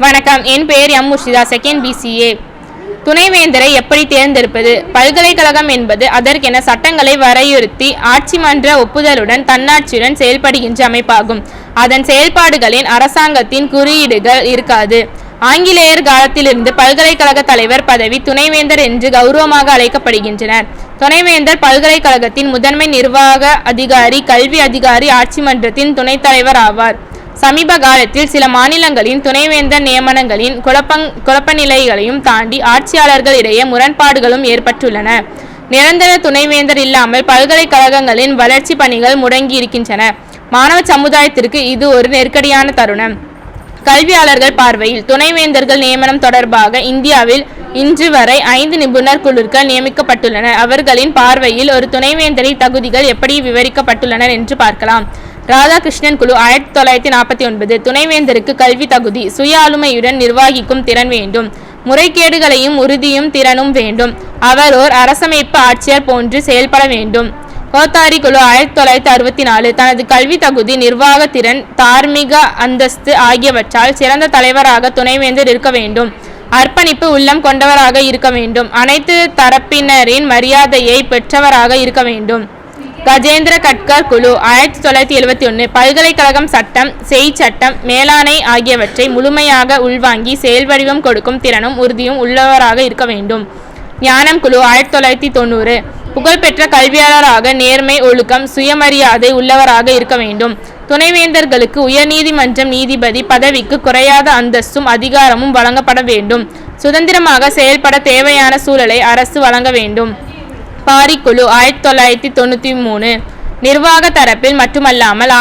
வணக்கம், என் பெயர் M Murshida, second BCA. துணைவேந்தரை எப்படி தேர்ந்தெடுப்பது? பல்கலைக்கழகம் என்பது அதற்கென சட்டங்களை வரையறுத்தி ஆட்சி மன்ற ஒப்புதலுடன் தன்னாட்சியுடன் செயல்படுகின்ற அமைப்பாகும். அதன் செயல்பாடுகளின் அரசாங்கத்தின் குறியீடுகள் இருக்காது. ஆங்கிலேயர் காலத்திலிருந்து பல்கலைக்கழக தலைவர் பதவி துணைவேந்தர் என்று கௌரவமாக அழைக்கப்படுகின்றனர். துணைவேந்தர் பல்கலைக்கழகத்தின் முதன்மை நிர்வாக அதிகாரி, கல்வி அதிகாரி, ஆட்சி மன்றத்தின் துணைத் தலைவர் ஆவார். சமீப காலத்தில் சில மாநிலங்களின் துணைவேந்தர் நியமனங்களின் குழப்ப நிலைகளையும் தாண்டி ஆட்சியாளர்களிடையே முரண்பாடுகளும் ஏற்பட்டுள்ளன. நிரந்தர துணைவேந்தர் இல்லாமல் பல்கலைக்கழகங்களின் வளர்ச்சி பணிகள் முடங்கி இருக்கின்றன. மாணவ சமுதாயத்திற்கு இது ஒரு நெருக்கடியான தருணம். கல்வியாளர்கள் பார்வையில் துணைவேந்தர்கள் நியமனம் தொடர்பாக இந்தியாவில் இன்று வரை 5 நிபுணர் குழுக்கள் நியமிக்கப்பட்டுள்ளனர். அவர்களின் பார்வையில் ஒரு துணைவேந்தரின் தகுதிகள் எப்படி விவரிக்கப்பட்டுள்ளன என்று பார்க்கலாம். ராதாகிருஷ்ணன் குழு 1949. துணைவேந்தருக்கு கல்வி தகுதி: சுய ஆளுமையுடன் நிர்வகிக்கும் திறன் வேண்டும். முறைகேடுகளையும் உறுதியும் திறனும் வேண்டும். அவர் ஓர் அரசமைப்பு ஆட்சியர் போன்று செயல்பட வேண்டும். கோத்தாரி குழு 1964. தனது கல்வி தகுதி, நிர்வாக திறன், தார்மீக அந்தஸ்து ஆகியவற்றால் சிறந்த தலைவராக துணைவேந்தர் இருக்க வேண்டும். அர்ப்பணிப்பு உள்ளம் கொண்டவராக இருக்க வேண்டும். அனைத்து தரப்பினரின் மரியாதையை பெற்றவராக இருக்க வேண்டும். கஜேந்திர கட்கர் குழு 1971. பல்கலைக்கழகம் சட்டம், செய்சட்டம், மேலாணை ஆகியவற்றை முழுமையாக உள்வாங்கி செயல் வடிவம் கொடுக்கும் திறனும் உறுதியும் உள்ளவராக இருக்க வேண்டும். ஞானம் குழு 1990. புகழ்பெற்ற கல்வியாளராக நேர்மை, ஒழுக்கம், சுயமரியாதை உள்ளவராக இருக்க வேண்டும். துணைவேந்தர்களுக்கு உயர்நீதிமன்றம் நீதிபதி பதவிக்கு குறையாத அந்தஸ்தும் அதிகாரமும் வழங்கப்பட வேண்டும். சுதந்திரமாக செயல்பட தேவையான சூழலை அரசு வழங்க வேண்டும். பாரி குழு 1993. நிர்வாக தரப்பில் மட்டுமல்லாமல்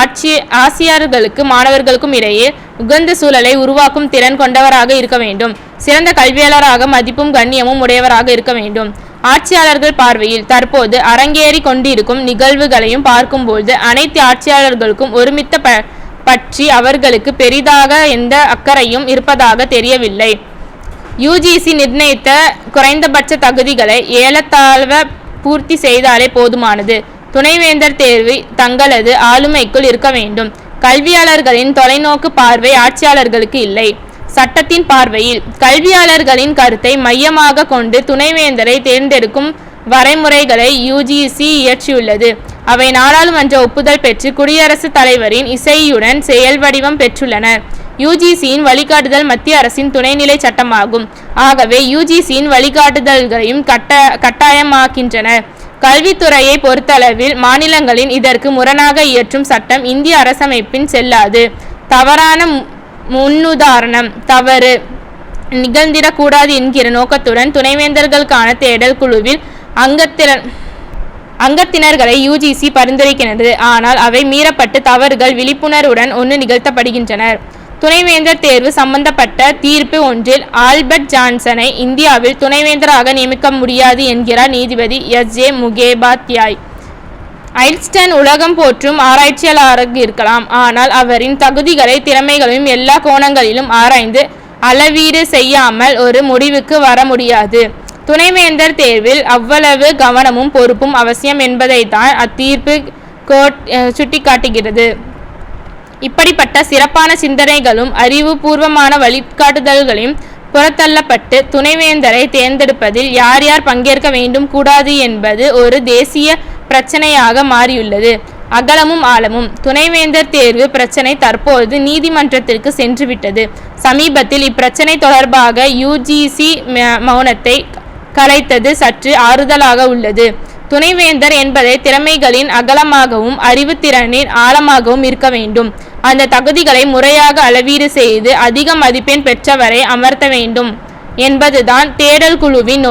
ஆசிரியர்களுக்கும் மாணவர்களுக்கும் இடையே உகந்த சூழலை உருவாக்கும் திறன் கொண்டவராக இருக்க வேண்டும். சிறந்த கல்வியாளராக மதிப்பும் கண்ணியமும் உடையவராக இருக்க வேண்டும். ஆட்சியாளர்கள் பார்வையில் தற்போது அரங்கேறி கொண்டிருக்கும் நிகழ்வுகளையும் பார்க்கும்போது அனைத்து ஆட்சியாளர்களுக்கும் ஒருமித்த பற்றி அவர்களுக்கு பெரிதாக எந்த அக்கறையும் இருப்பதாக தெரியவில்லை. UGC நிர்ணயித்த குறைந்தபட்ச தகுதிகளை ஏலத்தாழ்வ பூர்த்தி செய்தாலே போதுமானது. துணைவேந்தர் தேர்வு தங்களது ஆளுமைக்குள் இருக்க வேண்டும். கல்வியாளர்களின் தொலைநோக்கு பார்வை ஆட்சியாளர்களுக்கு இல்லை. சட்டத்தின் பார்வையில் கல்வியாளர்களின் கருத்தை மையமாக கொண்டு துணைவேந்தரை தேர்ந்தெடுக்கும் வரைமுறைகளை UGC இயற்றியுள்ளது. அவை நாடாளுமன்ற ஒப்புதல் பெற்று குடியரசுத் தலைவரின் இசையுடன் செயல் வடிவம் பெற்றுள்ளன. UGCயின் வழிகாட்டுதல் மத்திய அரசின் துணைநிலை சட்டமாகும். ஆகவே UGCயின் வழிகாட்டுதல்களையும் கட்டாயமாக்கின்றன. கல்வித்துறையை பொறுத்தளவில் மாநிலங்களின் இதற்கு முரணாக இயற்றும் சட்டம் இந்திய அரசமைப்பின் செல்லாது. தவறான முன்னுதாரணம் தவறு நிகழ்ந்திடக்கூடாது என்கிற நோக்கத்துடன் துணைவேந்தர்களுக்கான தேடல் குழுவில் அங்கத்தினர்களை UGC பரிந்துரைக்கிறது. ஆனால் அவை மீறப்பட்டு தவறுகள் விழிப்புணர்வுடன் நிகழ்த்தப்படுகின்றனர். துணைவேந்தர் தேர்வு சம்பந்தப்பட்ட தீர்ப்பு ஒன்றில் ஆல்பர்ட் ஜான்சனை இந்தியாவில் துணைவேந்தராக நியமிக்க முடியாது என்கிறார் நீதிபதி SJ முகேபாத்யாய். ஐன்ஸ்டைன் உலகம் போற்றும் ஆராய்ச்சியாளராக இருக்கலாம். ஆனால் அவரின் தகுதிகளை திறமைகளையும் எல்லா கோணங்களிலும் ஆராய்ந்து அளவீடு செய்யாமல் ஒரு முடிவுக்கு வர முடியாது. துணைவேந்தர் தேர்வில் அவ்வளவு கவனமும் பொறுப்பும் அவசியம் என்பதைத்தான் அத்தீர்ப்பு சுட்டிக்காட்டுகிறது. இப்படிப்பட்ட சிறப்பான சிந்தனைகளும் அறிவுபூர்வமான வழிகாட்டுதல்களையும் புறத்தள்ளப்பட்டு துணைவேந்தரை தேர்ந்தெடுப்பதில் யார் யார் பங்கேற்க வேண்டும் கூடாது என்பது ஒரு தேசிய பிரச்சனையாக மாறியுள்ளது. அகலமும் ஆழமும் துணைவேந்தர் தேர்வு பிரச்சனை தற்போது நீதிமன்றத்திற்கு சென்றுவிட்டது. சமீபத்தில் இப்பிரச்சனை தொடர்பாக UGC மௌனத்தை கலைத்தது சற்று ஆறுதலாக உள்ளது. துணைவேந்தர் என்பதை திறமைகளின் அகலமாகவும் அறிவுத்திறனின் ஆழமாகவும் இருக்க வேண்டும். அந்த தகுதிகளை முறையாக அளவீடு செய்து அதிக மதிப்பெண் பெற்றவரை அமர்த்த வேண்டும் என்பதுதான் தேடல் குழுவின்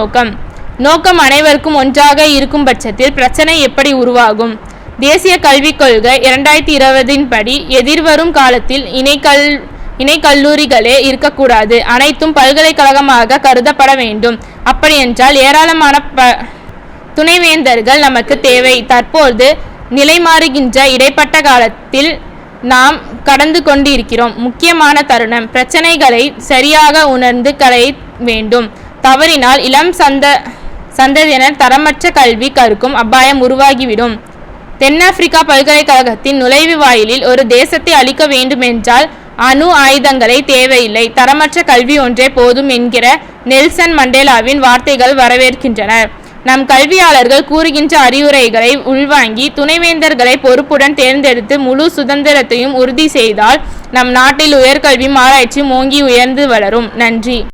நோக்கம் அனைவருக்கும் ஒன்றாக இருக்கும் பட்சத்தில் பிரச்சனை எப்படி உருவாகும்? தேசிய கல்விக் கொள்கை 2020 படி எதிர்வரும் காலத்தில் இணை கல்லூரிகளே இருக்கக்கூடாது, அனைத்தும் பல்கலைக்கழகமாக கருதப்பட வேண்டும். அப்படியென்றால் ஏராளமான துணைவேந்தர்கள் நமக்கு தேவை. தற்போது நிலைமாறுகின்ற இடைப்பட்ட காலத்தில் நாம் கடந்து கொண்டிருக்கிறோம். முக்கியமான தருணம். பிரச்சனைகளை சரியாக உணர்ந்து களைய வேண்டும். தவறினால் இளம் சந்ததியினர் தரமற்ற கல்வி கற்கும் அபாயம் உருவாகிவிடும். தென்னாப்பிரிக்கா பல்கலைக்கழகத்தின் நுழைவு வாயிலில் ஒரு தேசத்தை அழிக்க வேண்டுமென்றால் அணு ஆயுதங்களை தேவையில்லை, தரமற்ற கல்வி ஒன்றே போதும் என்கிற நெல்சன் மண்டேலாவின் வார்த்தைகள் வரவேற்கின்றன. நம் கல்வியாளர்கள் கூறுகின்ற அறிவுரைகளை உள்வாங்கி துணைவேந்தர்களை பொறுப்புடன் தேர்ந்தெடுத்து முழு சுதந்திரத்தையும் உறுதி செய்தால் நம் நாட்டில் உயர்கல்வியும் ஆராய்ச்சியும் ஓங்கி உயர்ந்து வளரும். நன்றி.